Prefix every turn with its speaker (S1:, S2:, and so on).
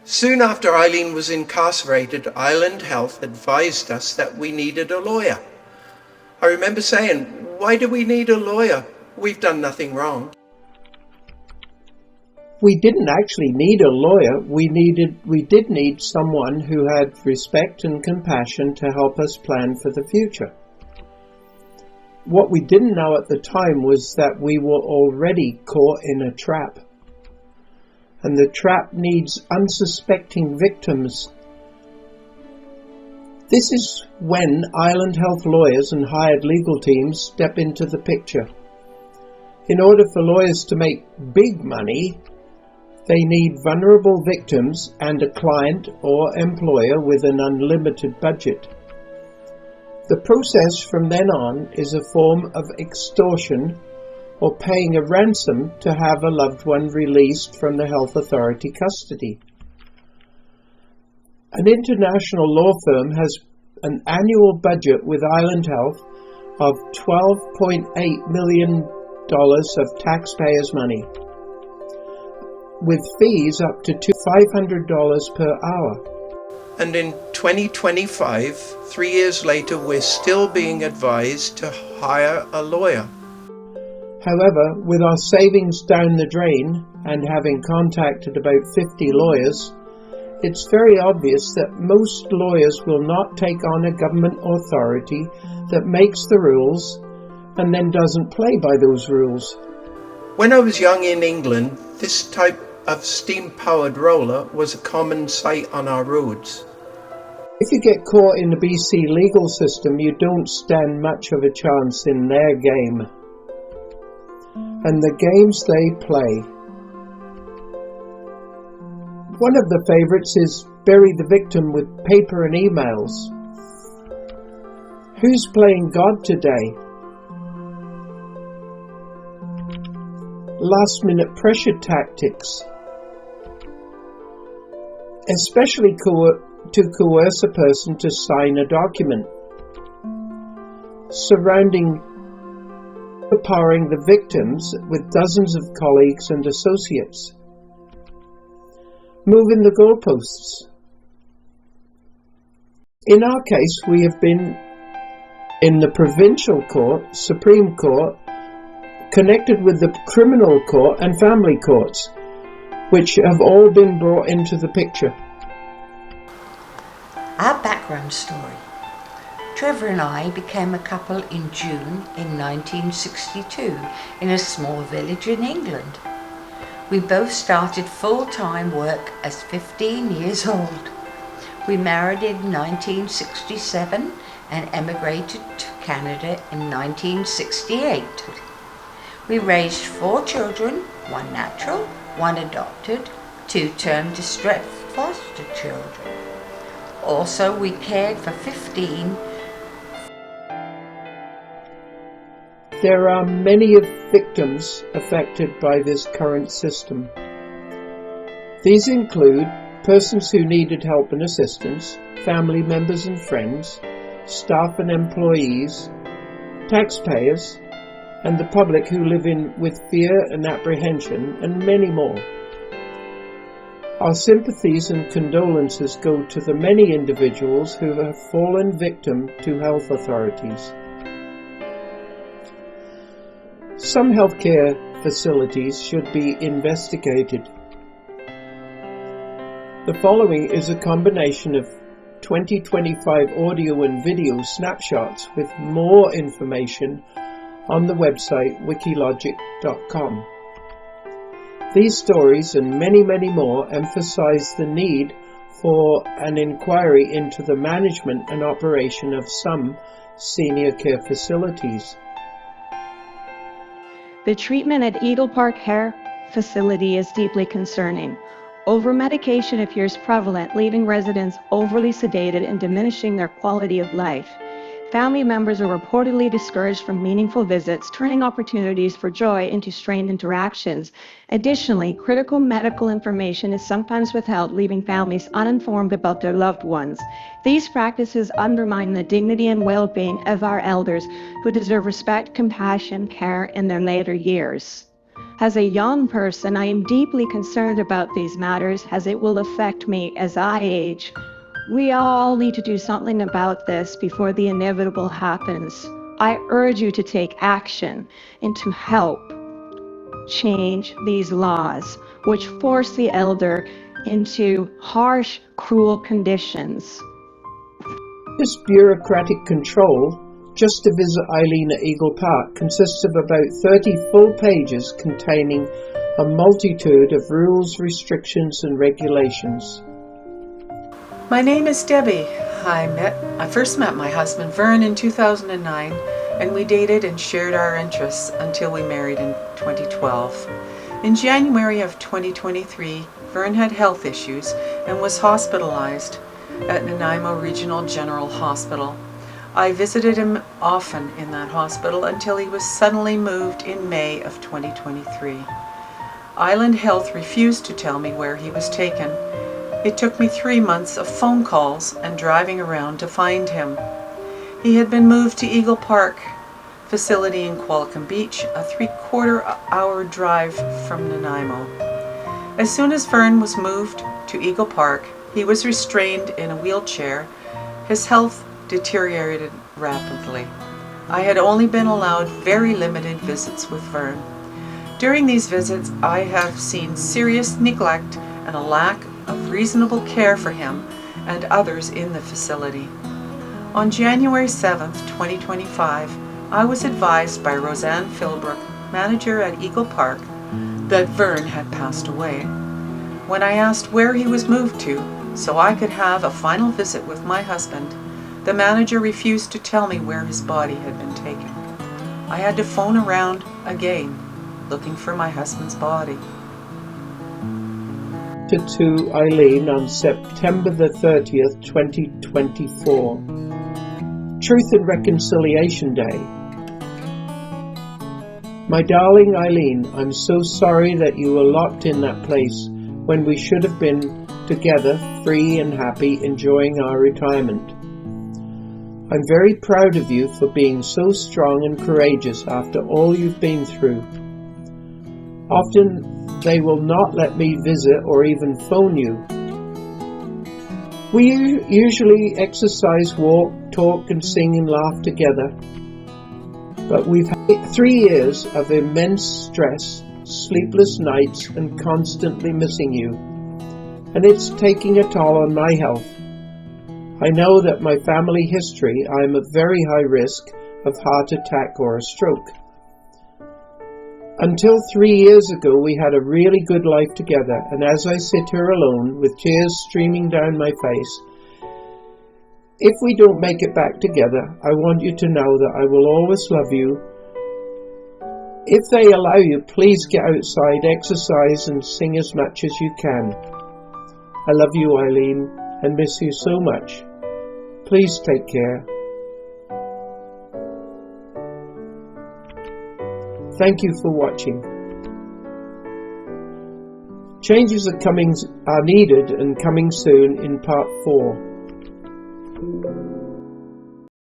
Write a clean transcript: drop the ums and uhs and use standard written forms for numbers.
S1: Soon after Eileen was incarcerated, Island Health advised us that we needed a lawyer. I remember saying, "Why do we need a lawyer? We've done nothing wrong."
S2: We didn't actually need a lawyer. We did need someone who had respect and compassion to help us plan for the future. What we didn't know at the time was that we were already caught in a trap. And the trap needs unsuspecting victims. This is when Island Health lawyers and hired legal teams step into the picture. In order for lawyers to make big money, they need vulnerable victims and a client or employer with an unlimited budget. The process from then on is a form of extortion, or paying a ransom to have a loved one released from the health authority custody. An international law firm has an annual budget with Island Health of $12.8 million of taxpayers' money, with fees up to $500 per hour.
S1: And in 2025, 3 years later, we're still being advised to hire a lawyer.
S2: However, with our savings down the drain and having contacted about 50 lawyers, it's very obvious that most lawyers will not take on a government authority that makes the rules and then doesn't play by those rules.
S1: When I was young in England, this type of steam-powered roller was a common sight on our roads.
S2: If you get caught in the BC legal system, you don't stand much of a chance in their game. And the games they play. One of the favorites is bury the victim with paper and emails. Who's playing God today? Last-minute pressure tactics, especially to coerce a person to sign a document, surrounding empowering the victims with dozens of colleagues and associates, moving the goalposts. In our case, we have been in the provincial court, Supreme Court, connected with the criminal court and family courts, which have all been brought into the picture.
S3: Our background story. Trevor and I became a couple in June in 1962 in a small village in England. We both started full-time work as 15 years old. We married in 1967 and emigrated to Canada in 1968. We raised 4 children, 1 natural, 1 adopted, 2 term distressed foster children. Also, we cared for 15.
S2: There are many victims affected by this current system. These include persons who needed help and assistance, family members and friends, staff and employees, taxpayers, and the public who live with fear and apprehension, and many more. Our sympathies and condolences go to the many individuals who have fallen victim to health authorities. Some healthcare facilities should be investigated. The following is a combination of 2025 audio and video snapshots with more information on the website wikilogic.com. These stories and many, many more emphasize the need for an inquiry into the management and operation of some senior care facilities.
S4: The treatment at Eagle Park Care Facility is deeply concerning. Over-medication appears prevalent, leaving residents overly sedated and diminishing their quality of life. Family members are reportedly discouraged from meaningful visits, turning opportunities for joy into strained interactions. Additionally, critical medical information is sometimes withheld, leaving families uninformed about their loved ones. These practices undermine the dignity and well-being of our elders, who deserve respect, compassion, care in their later years. As a young person, I am deeply concerned about these matters as it will affect me as I age. We all need to do something about this before the inevitable happens. I urge you to take action and to help change these laws, which force the elder into harsh, cruel conditions.
S2: This bureaucratic control, just to visit Eileen at Eagle Park, consists of about 30 full pages containing a multitude of rules, restrictions and regulations.
S5: My name is Debbie. I first met my husband Vern in 2009, and we dated and shared our interests until we married in 2012. In January of 2023, Vern had health issues and was hospitalized at Nanaimo Regional General Hospital. I visited him often in that hospital until he was suddenly moved in May of 2023. Island Health refused to tell me where he was taken. It took me 3 months of phone calls and driving around to find him. He had been moved to Eagle Park facility in Qualicum Beach, a 3/4-hour drive from Nanaimo. As soon as Vern was moved to Eagle Park, he was restrained in a wheelchair. His health deteriorated rapidly. I had only been allowed very limited visits with Vern. During these visits, I have seen serious neglect and a lack of reasonable care for him and others in the facility. On January 7th, 2025, I was advised by Roseanne Philbrook, manager at Eagle Park, that Vern had passed away. When I asked where he was moved to so I could have a final visit with my husband, the manager refused to tell me where his body had been taken. I had to phone around again, looking for my husband's body.
S2: To Eileen on September the 30th, 2024. Truth and Reconciliation Day. My darling Eileen, I'm so sorry that you were locked in that place when we should have been together, free and happy, enjoying our retirement. I'm very proud of you for being so strong and courageous after all you've been through. Often they will not let me visit or even phone you. We usually exercise, walk, talk and sing and laugh together. But we've had 3 years of immense stress, sleepless nights and constantly missing you. And it's taking a toll on my health. I know that my family history, I am at very high risk of heart attack or a stroke. Until 3 years ago, we had a really good life together, and as I sit here alone with tears streaming down my face, if we don't make it back together, I want you to know that I will always love you. If they allow you, please get outside, exercise and sing as much as you can. I love you, Eileen, and miss you so much. Please take care. Thank you for watching. Changes are needed and coming soon in part 4.